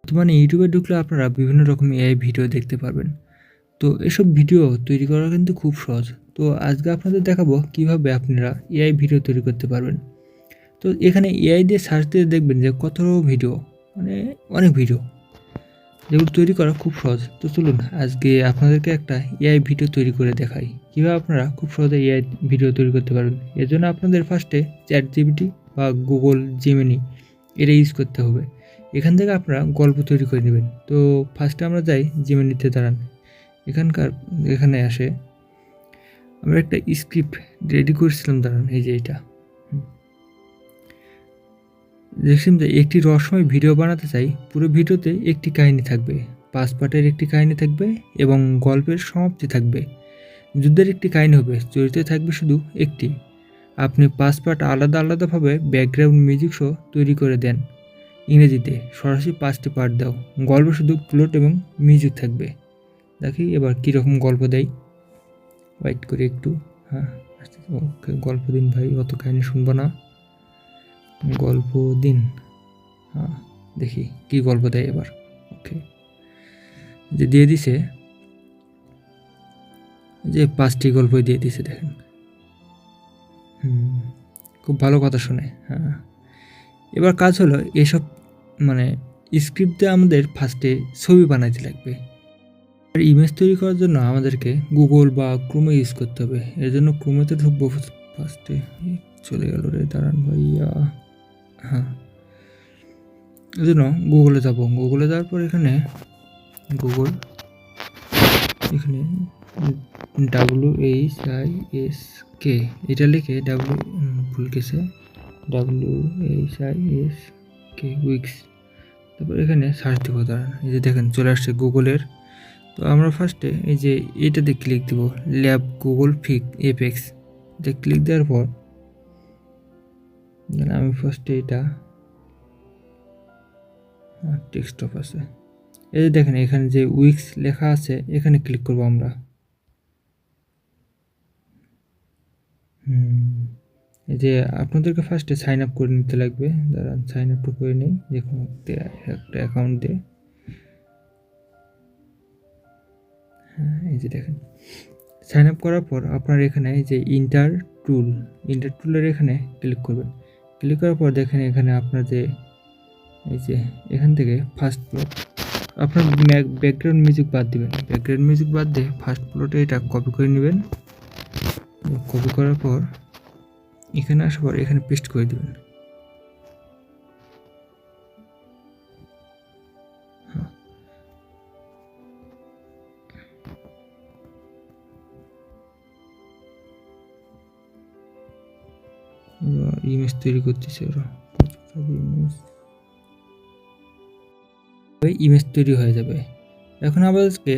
বর্তমানে ইউটিউবে ঢুকলে আপনারা বিভিন্ন রকম এআই ভিডিও দেখতে পারবেন। তো এসব ভিডিও তৈরি করা কিন্তু খুব সহজ। তো আজকে আপনাদের দেখাবো কিভাবে আপনারা এআই ভিডিও তৈরি করতে পারবেন। তো এখানে এআই দিয়ে সার্চ দিয়ে দেখবেন যে কত ভিডিও, মানে অনেক ভিডিও, যেগুলো তৈরি করা খুব সহজ। তো চলুন আজকে আপনাদেরকে একটা এআই ভিডিও তৈরি করে দেখাই কীভাবে আপনারা খুব সহজে এআই ভিডিও তৈরি করতে পারবেন। এর জন্য আপনাদের ফার্স্টে চ্যাটজিপিটি বা গুগল জেমিনি এটা ইউজ করতে হবে। এখান থেকে আপনারা গল্প তৈরি করে নেবেন। তো ফার্স্টে আমরা যাই জেমিনিতে, দাঁড়ান। এখানে আসে আমরা একটা স্ক্রিপ্ট রেডি করেছিলাম, দাঁড়ান, এই যে এটা দেখছেন যে একটি রহস্যময় ভিডিও বানাতে চাই। পুরো ভিডিওতে একটি কাহিনী থাকবে, 5 পার্টের একটি কাহিনী থাকবে এবং গল্পের সমাপ্তি থাকবে। যুদ্ধের একটি কাহিনী হবে, চরিত্রে থাকবে শুধু একটি। আপনি 5 পার্ট আলাদা আলাদাভাবে ব্যাকগ্রাউন্ড মিউজিক সহ তৈরি করে দেন। ইংরেজিতে সরাসরি 5টি পার্ট দাও, গল্প শুধু প্লট এবং মিউজিক থাকবে। দেখি এবার কীরকম গল্প দেয়। ওয়েট করে একটু, হ্যাঁ ওকে, গল্প দিন ভাই, অত কাহিনী শুনবো না, গল্প দিন। হ্যাঁ দেখি কি গল্প দেয় এবার। ওকে, যে দিয়ে দিছে, যে 5টি গল্পই দিয়ে দিছে, দেখেন। খুব ভালো কথা শুনে। হ্যাঁ, এবার কাজ হলো এসব মানে স্ক্রিপ্ট দিয়ে আমাদের ফার্স্টে ছবি বানাইতে লাগবে। আর ইমেজ তৈরি করার জন্য আমাদেরকে গুগল বা ক্রোমে ইউজ করতে হবে। এর জন্য ক্রোমেতে ঢুকবো ফার্স্টে। চলে গেল রে, দাঁড়ান ভাইয়া। হ্যাঁ, এই জন্য গুগলে যাব। গুগলে যাওয়ার পর এখানে গুগল, এখানে WHISK এটা লিখে ভুল গেছে, WHISK উইক্স। তারপর এখানে সার্চ দিব, দাঁড়ান, এই যে দেখেন চলে আসছে গুগলের। তো আমরা ফার্স্টে এই যে এটাতে ক্লিক দিব, ল্যাব গুগল এপেক্স। এটা ক্লিক দেওয়ার পর আমি ফার্স্টে এটা টেক্সটপ আছে, এই যে দেখেন এখানে যে উইক্স লেখা আছে এখানে ক্লিক করব আমরা। এই যে আপনাদেরকে ফার্স্টে সাইন আপ করে নিতে লাগবে, দাঁড়ান সাইন আপটা করে নিই, দেখুন একটা অ্যাকাউন্ট দিয়ে। হ্যাঁ, এই যে দেখেন সাইন আপ করার পর আপনার এখানে এই যে ইন্টার টুলের এখানে ক্লিক করবেন। ক্লিক করার পর দেখেন এখানে আপনার যে এই যে এখান থেকে ফার্স্ট প্লট, আপনার ব্যাকগ্রাউন্ড মিউজিক বাদ দিবেন। ব্যাকগ্রাউন্ড মিউজিক বাদ দিয়ে ফার্স্ট প্লটে এটা কপি করে নেবেন। কপি করার পর এখানে আসার পর এখানে পেস্ট করে দেবেন। ইমেজ তৈরি করতেছে ওরা, ইমেজ তৈরি হয়ে যাবে। এখন আমাদেরকে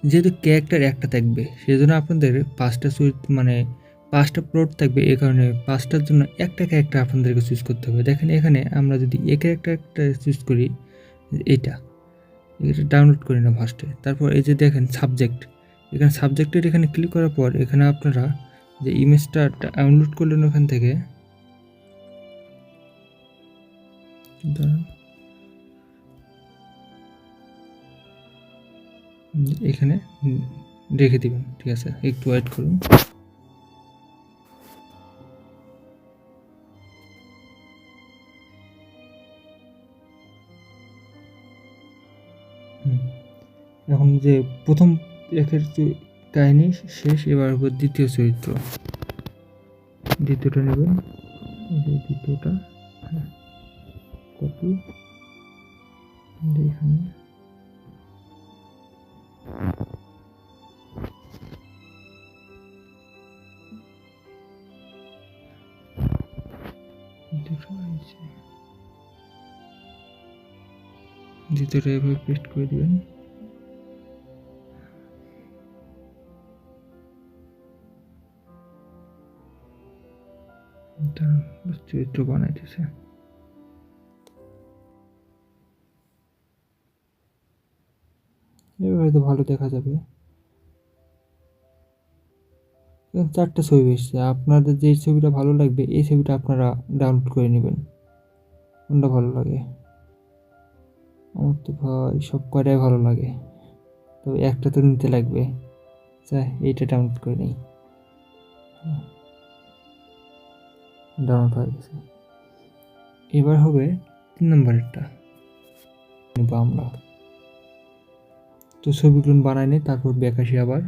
যেহেতু ক্যারেক্টার একটা থাকবে সেজন্য আপনাদের 5টা মানে 5টা প্লট থাকবে। এই কারণে 5টার জন্য একটা ক্যারেক্টার আপনাদেরকে চুজ করতে হবে। দেখেন এখানে আমরা যদি এই ক্যারেক্টারটা চুজ করি, এটা ডাউনলোড করি না ফার্স্টে। তারপর এই যে দেখেন সাবজেক্ট, এখানে সাবজেক্টের এখানে ক্লিক করার পর এখানে আপনারা যে ইমেজটা ডাউনলোড করলেন ওখান থেকে এখানে রেখে দিবেন। ঠিক আছে, একটু ওয়েট করুন। এখন যে প্রথম একের কাহিনী শেষ, এবার দ্বিতীয় চরিত্র, দ্বিতীয়টা নেবেন। দ্বিতীয়টা কপি, এখানে দ্বিতীয়টা এভাবে পেস্ট করে দিবেন। চরিত্র বানাইতেছে, এভাবে তো ভালো দেখা যাবে। 4টা ছবি এসছে, আপনাদের যে ছবিটা ভালো লাগবে এই ছবিটা আপনারা ডাউনলোড করে নেবেন, কোনটা ভালো লাগে। আমার তো ভাই সব কয়টাই ভালো লাগে, তবে একটা তো নিতে লাগবে। আচ্ছা, এইটা ডাউনলোড করে নিই। ডাউনলোড হয়ে গেছে। এবার হবে 3 নম্বরেরটা নেব আমরা। তো ছবিগুলো বানাই নিই, তারপর ব্যাক আসি আবার।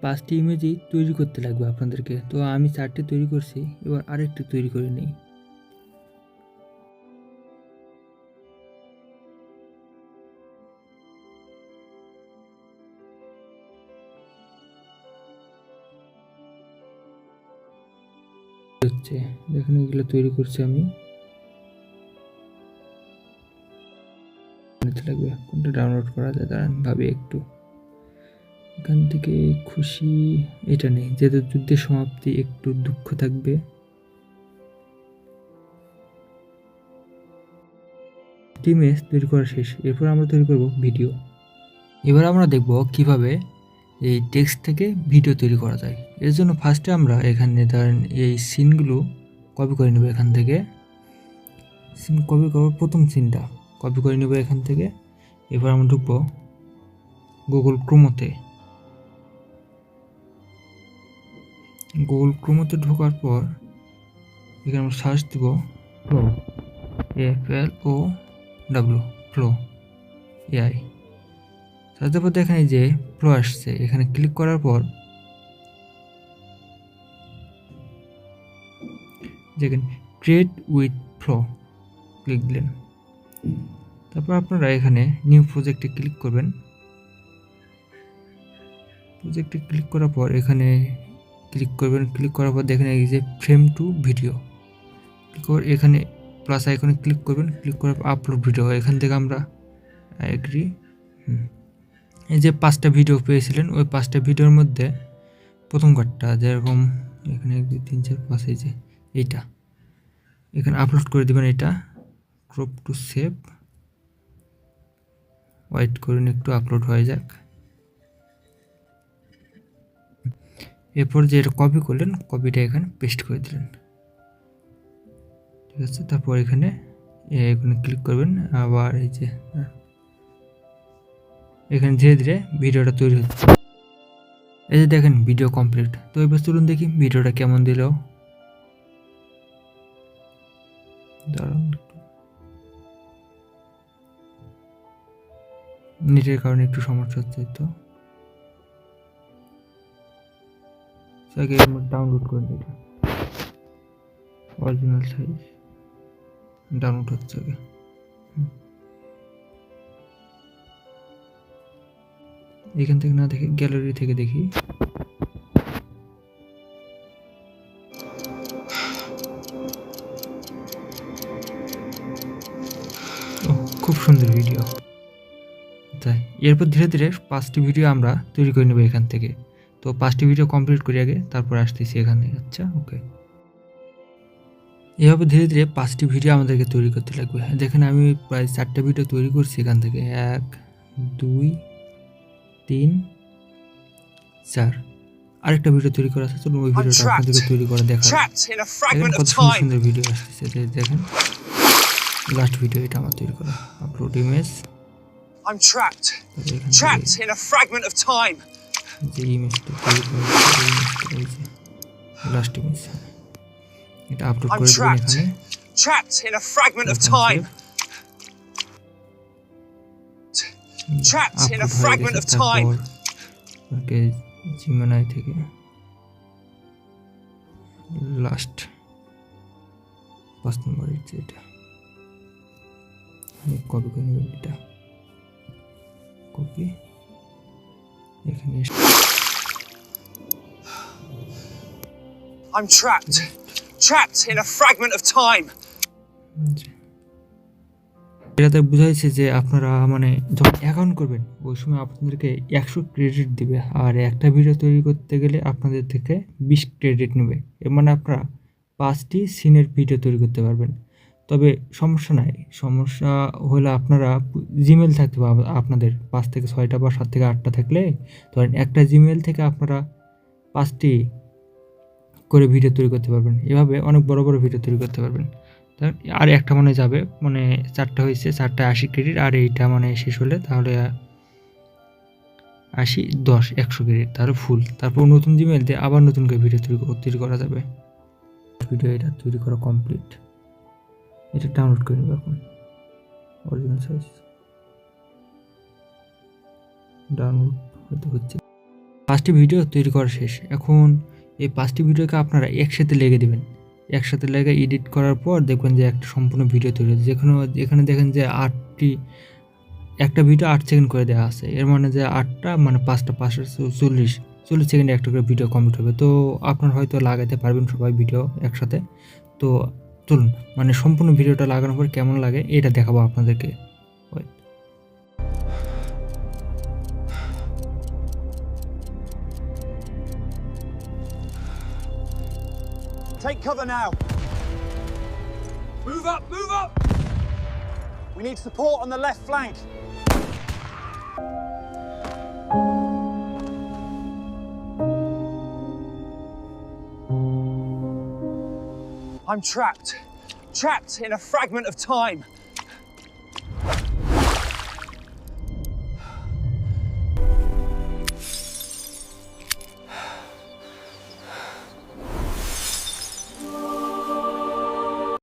5টি ইমেজই তৈরি করতে লাগবে আপনাদেরকে। তো আমি 4টি তৈরি করছি, এবার আরেকটি তৈরি করে নিই। হচ্ছে দেখুন, এগুলো তৈরি করছি আমি। নিতে লাগবে কোনটা ডাউনলোড করা যায়, দাঁড়ান ভাবি একটু। এখান থেকে খুশি এটা নেই, যেহেতু যুদ্ধের সমাপ্তি, একটু দুঃখ থাকবে। ইমেজ তৈরি করা শেষ, এরপর আমরা তৈরি করব ভিডিও। এবার আমরা দেখব কিভাবে এই টেক্সট থেকে ভিডিও তৈরি করা যায়। এর জন্য ফার্স্টে আমরা এখানে ধরেন এই সিনগুলো কপি করে নেব। এখান থেকে সিন কপি করার প্রথম সিনটা কপি করে নেব এখান থেকে। এবার আমরা ঢুকবো গুগল ক্রোমোতে। গুগল ক্রোমোতে ঢোকার পর এখানে আমরা সার্চ দেব flow, FLOW, flow AI। Search দেওয়ার পর দেখেন এই যে ফ্লো আসছে, এখানে ক্লিক করার পর দেখেন ক্রিয়েট উইথ ফ্লো ক্লিক দিলেন। তারপর আপনারা এখানে নিউ প্রজেক্টে ক্লিক করবেন। প্রজেক্টে ক্লিক করার পর এখানে ক্লিক করবেন। ক্লিক করার পর দেখেন এই যে ফ্রেম টু ভিডিও, ক্লিক করে এখানে প্লাস আইকনে ক্লিক করবেন। ক্লিক করার পর আপলোড ভিডিও, এখান থেকে আমরা এগ্রি। এই যে 5টা ভিডিও পেয়েছিলেন, ওই 5টা ভিডিওর মধ্যে প্রথম কাটটা যেরকম এখানে 1 2 3 4 5 এই যে এইটা এখানে আপলোড করে দেবেন। এটা ক্রপ টু সেভ, ওয়েট করুন একটু আপলোড হয়ে যাক। এরপর যে এটা কপি করলেন, কপিটা এখানে পেস্ট করে দিলেন, ঠিক আছে। তারপর এখানে ক্লিক করবেন। আবার এই যে এখানে ধীরে ধীরে ভিডিওটা তৈরি হচ্ছে। এই যে দেখেন ভিডিও কমপ্লিট। তো এবার চলুন দেখি ভিডিওটা কেমন দিল। দাঁড়ান, নেটের কারণে একটু সমস্যা হচ্ছে। তো আগে ডাউনলোড করে নিই, অরিজিনাল সাইজ ডাউনলোড হচ্ছে আগে। এখান থেকে না দেখে গ্যালারি থেকে দেখি। খুব সুন্দর ভিডিও। তাই এরপর ধীরে ধীরে 5টি ভিডিও আমরা তৈরি করে নেব এখান থেকে। তো 5টি ভিডিও কমপ্লিট করি আগে, তারপর আসতেছি এখানে। আচ্ছা, ওকে। এভাবে ধীরে ধীরে 5টি ভিডিও আমাদেরকে তৈরি করতে লাগবে। দেখেন আমি প্রায় 4টা ভিডিও তৈরি করছি এখান থেকে। 1 2 3 4 আরেকটা ভিডিও তৈরি করা আছে, চলুন ওই ভিডিওটা আপনাদেরকে তৈরি করে দেখাই। কত সুন্দর ভিডিও আসছে দেখেন। লাস্ট ভিডিও এটা আমার তৈরি করা। Upload image. I'm trapped in a fragment of time. যে ইমেজটা তৈরি করা হয়েছে লাস্ট ইমেজ, এটা আপলোড করে দিবেন এখানে। Trapped in a fragment of time. Trapped in a fragment of time. ওকে, জিমেনাই থেকে লাস্ট 5 নম্বর এটা কপি করে নেবেন। এটা কপি এখানে। I'm trapped in a fragment of time. এটাতে বুঝাইছে যে আপনারা মানে যখন অ্যাকাউন্ট করবেন ওই সময় আপনাদেরকে 100 ক্রেডিট দিবে, আর একটা ভিডিও তৈরি করতে গেলে আপনাদের থেকে 20 ক্রেডিট নেবে। এর মানে আপনারা 5টি সিনের ভিডিও তৈরি করতে পারবেন। তবে সমস্যা নাই, সমস্যা হলে আপনারা জিমেল থাকতে পারবে আপনাদের 5 থেকে 6টা বা 7 থেকে 8টা থাকলে ধরেন একটা জিমেল থেকে আপনারা 5টি করে ভিডিও তৈরি করতে পারবেন। এভাবে অনেক বড় বড় ভিডিও তৈরি করতে পারবেন। তো আর একটা মানে যাবে, মানে 4টা হয়েছে, 4টায় 80 ক্রেডিট, আর এইটা মানে শেষ হলে তাহলে 80, 10, 100 ক্রেডিট, তাহলে ফুল। তারপর নতুন জিমেল দিয়ে আবার নতুন করে ভিডিও তৈরি করা যাবে। ভিডিও এটা তৈরি করা কমপ্লিট, এটা ডাউনলোড করে নেব এখন। অরিজিনাল সাইজ ডাউনলোড হচ্ছে। 5টি ভিডিও তৈরি করা শেষ। এখন এই 5টি ভিডিওকে আপনারা একসাথে লেগে দেবেন। একসাথে লেগে এডিট করার পর দেখবেন যে একটা সম্পূর্ণ ভিডিও তৈরি হচ্ছে। এখানে দেখেন যে একটা ভিডিও 8 সেকেন্ড করে দেওয়া আছে। এর মানে যে 8টা মানে 5টা 40 সেকেন্ডে একটা করে ভিডিও কমপ্লিট হবে। তো আপনারা হয়তো লাগাতে পারবেন সবাই ভিডিও একসাথে। তো চলুন মানে সম্পূর্ণ ভিডিওটা লাগানোর পর কেমন লাগে এটা দেখাবো আপনাদেরকে। Take cover now. Move up, move up! We need support on the left flank. I'm trapped in a fragment of time.